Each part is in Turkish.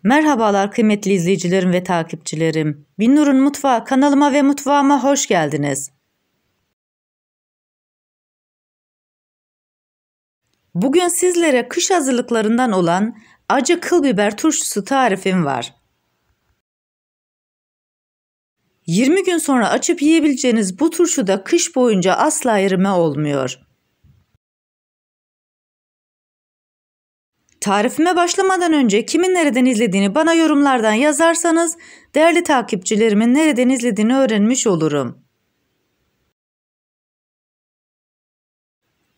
Merhabalar kıymetli izleyicilerim ve takipçilerim. Binnur'un Mutfağı kanalıma ve mutfağıma hoş geldiniz. Bugün sizlere kış hazırlıklarından olan acı kıl biber turşusu tarifim var. 20 gün sonra açıp yiyebileceğiniz bu turşuda kış boyunca asla erime olmuyor. Tarifime başlamadan önce kimin nereden izlediğini bana yorumlardan yazarsanız değerli takipçilerimin nereden izlediğini öğrenmiş olurum.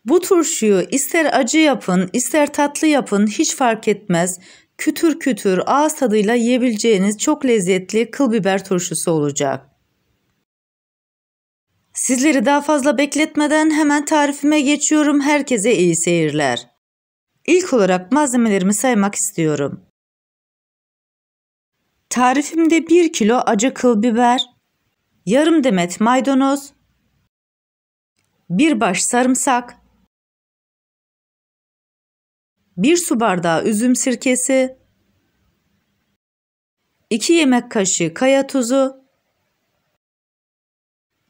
Bu turşuyu ister acı yapın, ister tatlı yapın hiç fark etmez. Kütür kütür ağız tadıyla yiyebileceğiniz çok lezzetli kıl biber turşusu olacak. Sizleri daha fazla bekletmeden hemen tarifime geçiyorum. Herkese iyi seyirler. İlk olarak malzemelerimi saymak istiyorum. Tarifimde 1 kilo acı kıl biber, yarım demet maydanoz, 1 baş sarımsak, 1 su bardağı üzüm sirkesi, 2 yemek kaşığı kaya tuzu,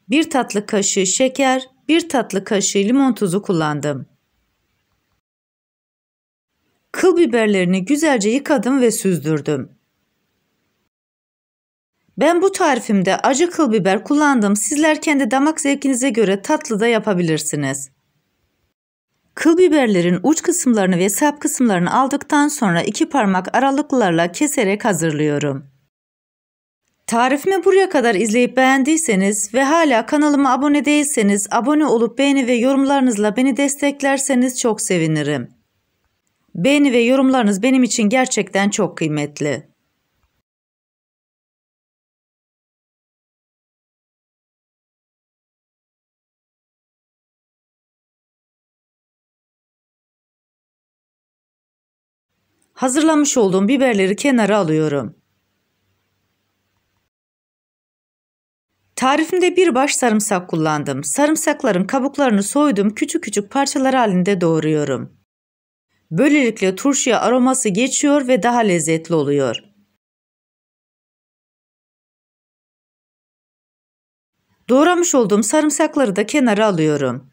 1 tatlı kaşığı şeker, 1 tatlı kaşığı limon tuzu kullandım. Kıl biberlerini güzelce yıkadım ve süzdürdüm. Ben bu tarifimde acı kıl biber kullandım. Sizler kendi damak zevkinize göre tatlı da yapabilirsiniz. Kıl biberlerin uç kısımlarını ve sap kısımlarını aldıktan sonra 2 parmak aralıklarla keserek hazırlıyorum. Tarifimi buraya kadar izleyip beğendiyseniz ve hala kanalıma abone değilseniz abone olup beğeni ve yorumlarınızla beni desteklerseniz çok sevinirim. Beğeni ve yorumlarınız benim için gerçekten çok kıymetli. Hazırlamış olduğum biberleri kenara alıyorum. Tarifimde 1 baş sarımsak kullandım. Sarımsakların kabuklarını soydum, küçük küçük parçalar halinde doğruyorum. Böylelikle turşuya aroması geçiyor ve daha lezzetli oluyor. Doğramış olduğum sarımsakları da kenara alıyorum.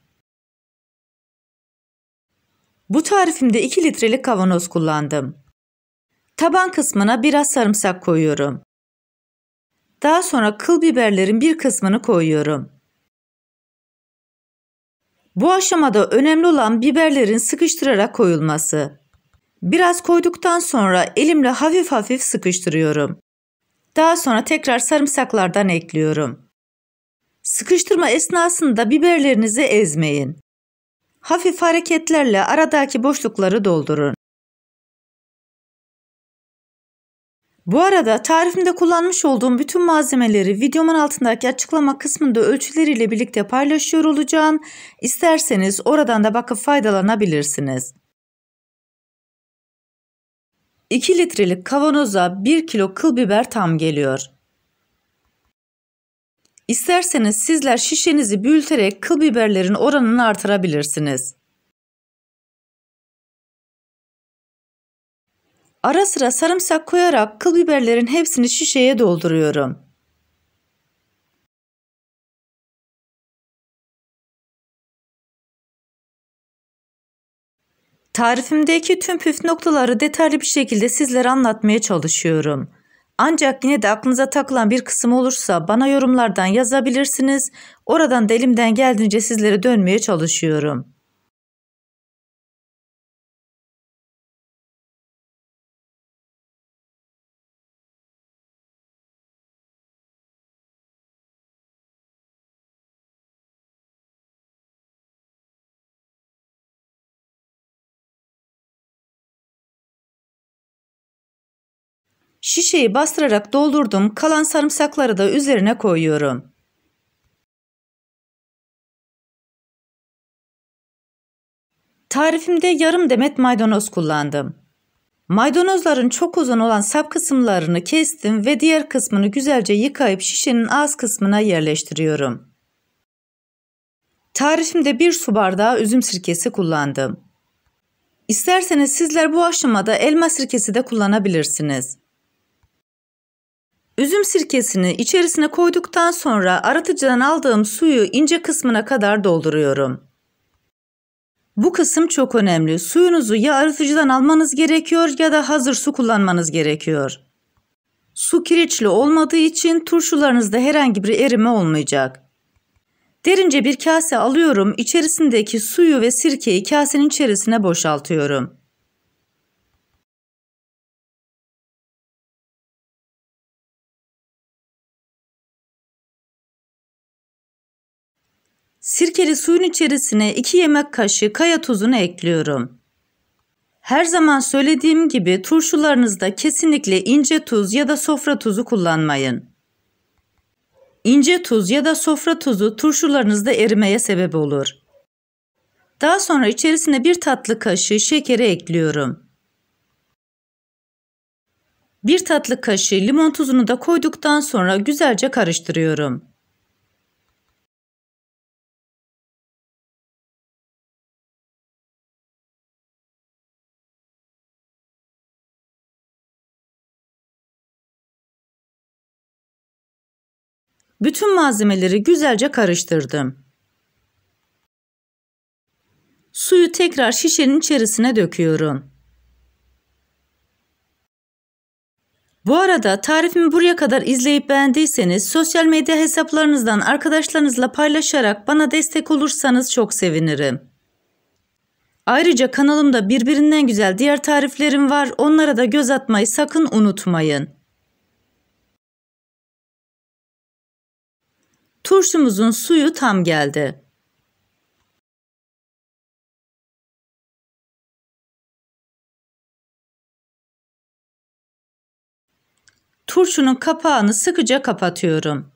Bu tarifimde 2 litrelik kavanoz kullandım. Taban kısmına biraz sarımsak koyuyorum. Daha sonra kıl biberlerin bir kısmını koyuyorum. Bu aşamada önemli olan biberlerin sıkıştırarak koyulması. Biraz koyduktan sonra elimle hafif hafif sıkıştırıyorum. Daha sonra tekrar sarımsaklardan ekliyorum. Sıkıştırma esnasında biberlerinizi ezmeyin. Hafif hareketlerle aradaki boşlukları doldurun. Bu arada tarifimde kullanmış olduğum bütün malzemeleri videomun altındaki açıklama kısmında ölçüleriyle birlikte paylaşıyor olacağım. İsterseniz oradan da bakıp faydalanabilirsiniz. 2 litrelik kavanoza 1 kilo kıl biber tam geliyor. İsterseniz sizler şişenizi büyüterek kıl biberlerin oranını artırabilirsiniz. Ara sıra sarımsak koyarak kıl biberlerin hepsini şişeye dolduruyorum. Tarifimdeki tüm püf noktaları detaylı bir şekilde sizlere anlatmaya çalışıyorum. Ancak yine de aklınıza takılan bir kısım olursa bana yorumlardan yazabilirsiniz. Oradan da elimden geldiğince sizlere dönmeye çalışıyorum. Şişeyi bastırarak doldurdum. Kalan sarımsakları da üzerine koyuyorum. Tarifimde yarım demet maydanoz kullandım. Maydanozların çok uzun olan sap kısımlarını kestim ve diğer kısmını güzelce yıkayıp şişenin ağız kısmına yerleştiriyorum. Tarifimde 1 su bardağı üzüm sirkesi kullandım. İsterseniz sizler bu aşamada elma sirkesi de kullanabilirsiniz. Üzüm sirkesini içerisine koyduktan sonra aratıcıdan aldığım suyu ince kısmına kadar dolduruyorum. Bu kısım çok önemli. Suyunuzu ya arıtıcıdan almanız gerekiyor ya da hazır su kullanmanız gerekiyor. Su kireçli olmadığı için turşularınızda herhangi bir erime olmayacak. Derince bir kase alıyorum, içerisindeki suyu ve sirkeyi kasenin içerisine boşaltıyorum. Sirkeli suyun içerisine 2 yemek kaşığı kaya tuzunu ekliyorum. Her zaman söylediğim gibi turşularınızda kesinlikle ince tuz ya da sofra tuzu kullanmayın. İnce tuz ya da sofra tuzu turşularınızda erimeye sebep olur. Daha sonra içerisine 1 tatlı kaşığı şekeri ekliyorum. 1 tatlı kaşığı limon tuzunu da koyduktan sonra güzelce karıştırıyorum. Bütün malzemeleri güzelce karıştırdım. Suyu tekrar şişenin içerisine döküyorum. Bu arada tarifimi buraya kadar izleyip beğendiyseniz sosyal medya hesaplarınızdan arkadaşlarınızla paylaşarak bana destek olursanız çok sevinirim. Ayrıca kanalımda birbirinden güzel diğer tariflerim var. Onlara da göz atmayı sakın unutmayın. Turşumuzun suyu tam geldi. Turşunun kapağını sıkıca kapatıyorum.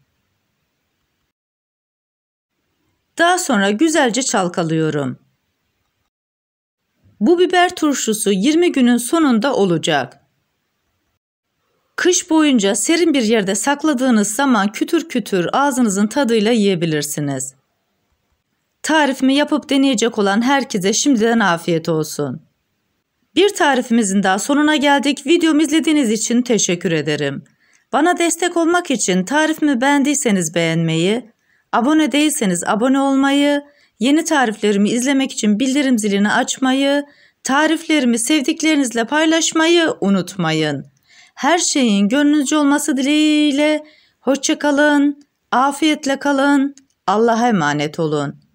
Daha sonra güzelce çalkalıyorum. Bu biber turşusu 20 günün sonunda olacak. Kış boyunca serin bir yerde sakladığınız zaman kütür kütür ağzınızın tadıyla yiyebilirsiniz. Tarifimi yapıp deneyecek olan herkese şimdiden afiyet olsun. Bir tarifimizin daha sonuna geldik. Videomu izlediğiniz için teşekkür ederim. Bana destek olmak için tarifimi beğendiyseniz beğenmeyi, abone değilseniz abone olmayı, yeni tariflerimi izlemek için bildirim zilini açmayı, tariflerimi sevdiklerinizle paylaşmayı unutmayın. Her şeyin gönlünüzce olması dileğiyle hoşça kalın, afiyetle kalın, Allah'a emanet olun.